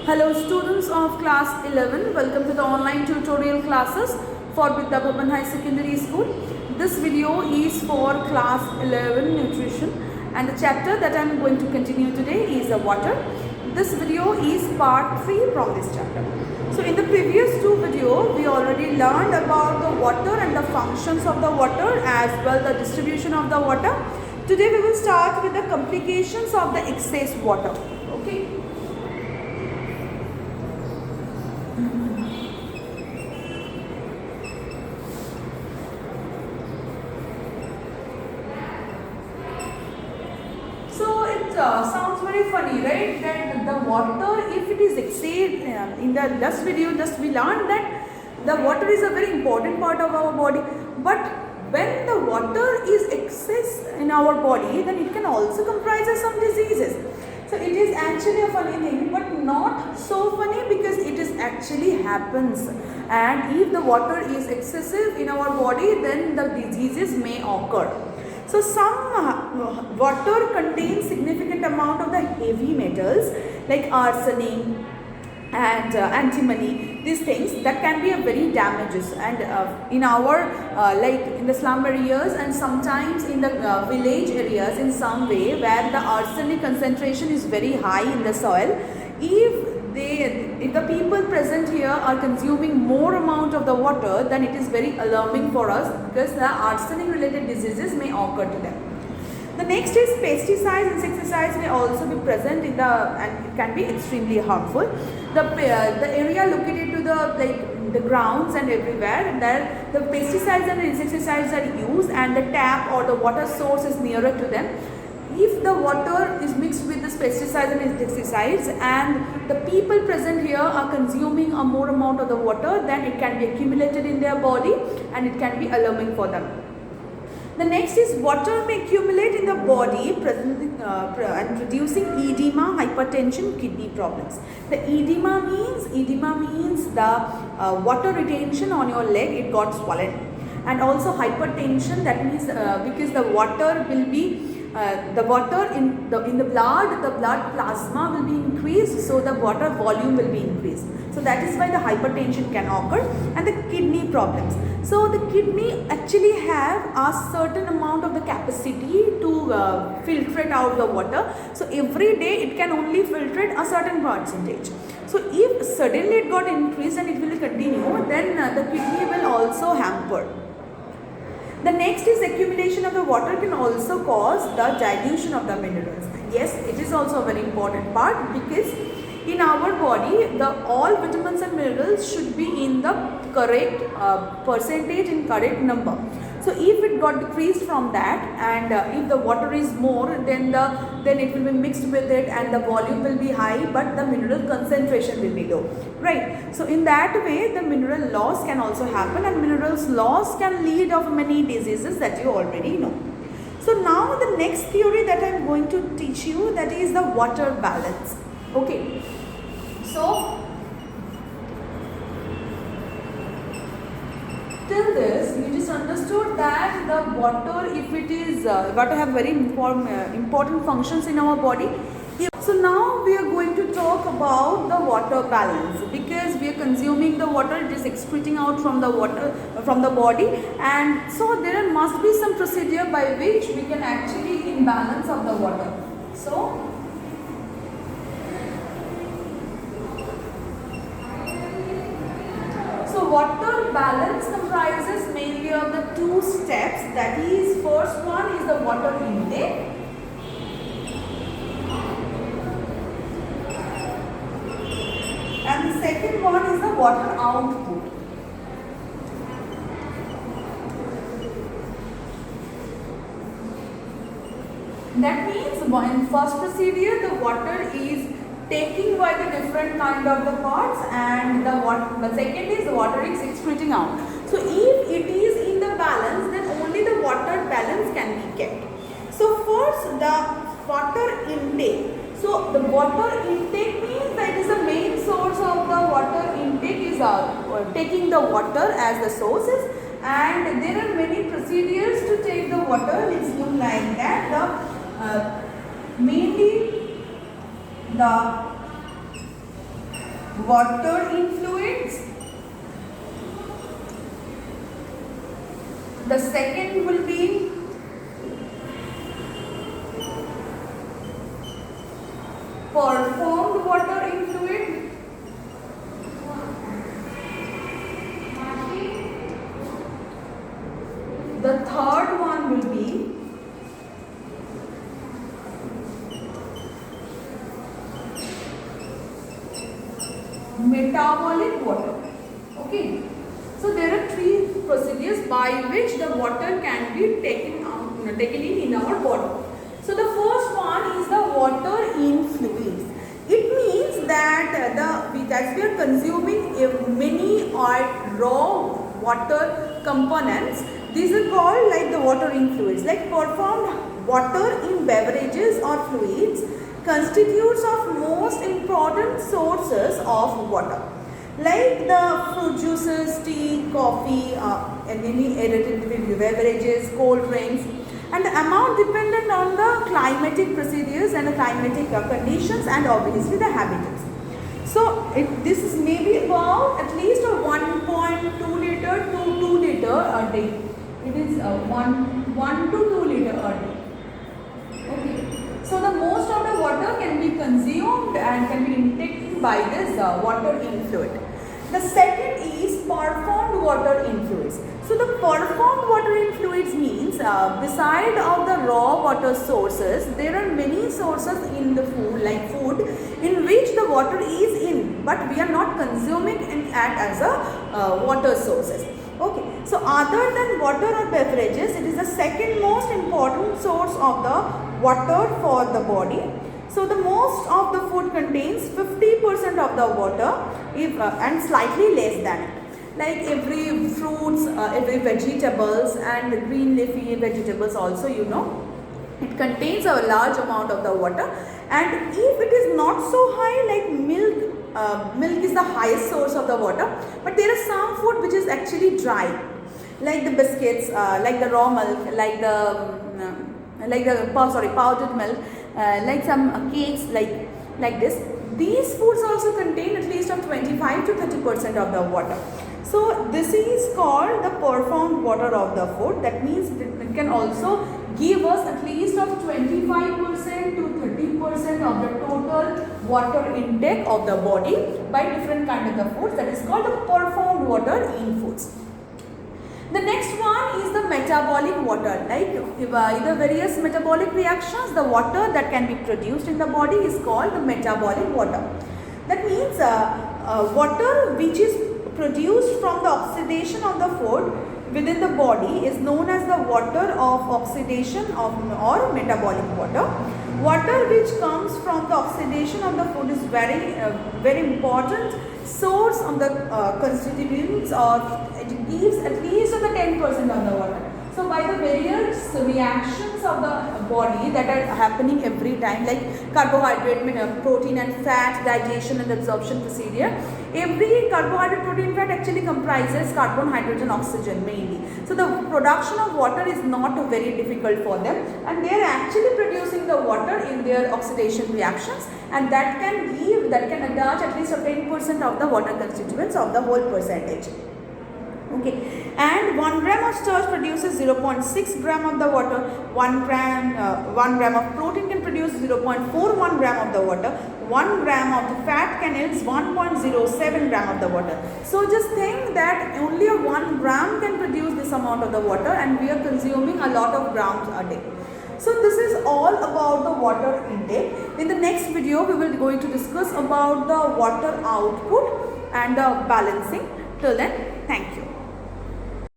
Hello students of class 11, welcome to the online tutorial classes for Vidya Bhavan High Secondary School. This video is for class 11 nutrition and the chapter that I am going to continue today is water. This video is part 3 from this chapter. So in the previous two videos, we already learned about the water and the functions of the water as well the distribution of the water. Today we will start with the complications of the excess water. Okay. So it sounds very funny, right? That the water, if it is excess, in the last video just we learned that the water is a very important part of our body. But when the water is excess in our body, then it can also comprise of some diseases. So it is actually a funny thing, but not so funny because it is actually happens. And if the water is excessive in our body, then the diseases may occur. So some water contains significant amount of the heavy metals like arsenic and antimony, these things that can be a very damages, and in our like in the slum areas and sometimes in the village areas in some way where the arsenic concentration is very high in the soil, if the people present here are consuming more amount of the water, then it is very alarming for us because the arsenic related diseases may occur to them. The next is pesticides, insecticides may also be present in the, and it can be extremely harmful. The area located to the grounds and everywhere, and there the pesticides and insecticides are used, and the tap or the water source is nearer to them. If the water is mixed with the pesticides and insecticides and the people present here are consuming a more amount of the water, then it can be accumulated in their body and it can be alarming for them. The next is water may accumulate in the body and producing edema, hypertension, kidney problems. The edema means the water retention on your leg, it got swollen, and also hypertension, that means because the water will be the water in the blood plasma will be increased, so the water volume will be increased. So that is why the hypertension can occur, and the kidney problems. So the kidney actually have a certain amount of the capacity to filtrate out the water. So every day it can only filtrate a certain percentage. So if suddenly it got increased and it will continue, then the kidney will also hamper. The next is accumulation of the water can also cause the dilution of the minerals. Yes, it is also a very important part because in our body, all vitamins and minerals should be in the correct percentage in correct number. So if it got decreased from that, and if the water is more, then it will be mixed with it and the volume will be high, but the mineral concentration will be low, right? So in that way, the mineral loss can also happen, and minerals loss can lead of many diseases that you already know. So now the next theory that I am going to teach you, that is the water balance. Okay, so till this you just understood that the water, if it is water have very important functions in our body. So now we are going to talk about the water balance, because we are consuming the water, it is excreting out from the water from the body, and so there must be some procedure by which we can actually imbalance of the water. So water balance comprises mainly of the two steps, that is, first one is the water intake, and the second one is the water output. That means in first procedure the water is taking by the different kind of the parts, and the second is the water is excreting out. So if it is in the balance, then only the water balance can be kept. So first the water intake. So the water intake means that is the main source of the water intake is taking the water as the sources, and there are many procedures to take the water. It's like that. Mainly the water in fluids. The second will be performed water in fluid. The third one will be metabolic water. Okay. So there are three procedures by which the water can be taken in our body. So the first one is the water in fluids. It means that as we are consuming many raw water components, these are called like the water in fluids. Like performed water in beverages or fluids constitutes of most important sources of water, like the fruit juices, tea, coffee, and any aerated beverages, cold drinks, and the amount dependent on the climatic procedures and the climatic conditions and obviously the habitats. So this is maybe about at least a 1.2 liter to 2 liter a day. It is 1 to 2 liter a day. Okay. So the most of the water can be consumed and can be intaken by this water in fluid. The second is performed water in fluids. So the performed water in fluids means beside of the raw water sources, there are many sources in the food, like food, in which the water is in, but we are not consuming it as a water sources. Okay, so other than water or beverages, it is the second most important source of the water for the body. So the most of the food contains 50% of the water and slightly less than it. Like every fruits, every vegetables and green leafy vegetables also, you know, it contains a large amount of the water. And if it is not so high, like milk is the highest source of the water, but there is some food which is actually dry, like the biscuits, like the raw milk, like the powdered milk, like some cakes, like this. These foods also contain at least of 25 to 30% of the water. So this is called the performed water of the food. That means it can also give us at least of 25% to 30% of the total water intake of the body by different kind of the foods. That is called the performed water in foods. The next one is the metabolic water. Like either various metabolic reactions, the water that can be produced in the body is called the metabolic water. That means water which is produced from the oxidation of the food within the body is known as the water of oxidation or metabolic water. Water which comes from the oxidation of the food is very important source of the constituents, or it gives at least the 10% of the water. So by the various reactions of the body that are happening every time, like carbohydrate, protein and fat, digestion and absorption procedure, every carbohydrate, protein, fat actually comprises carbon, hydrogen, oxygen mainly. So the production of water is not very difficult for them, and they are actually producing the water in their oxidation reactions, and that can attach at least 10% of the water constituents of the whole percentage. Okay, and 1 gram of starch produces 0.6 gram of the water. 1 gram of protein can produce 0.41 gram of the water. 1 gram of the fat can yield 1.07 gram of the water. So just think that only 1 gram can produce this amount of the water, and we are consuming a lot of grams a day. So this is all about the water intake. In the next video, we will be going to discuss about the water output and the balancing. Till then, thank you.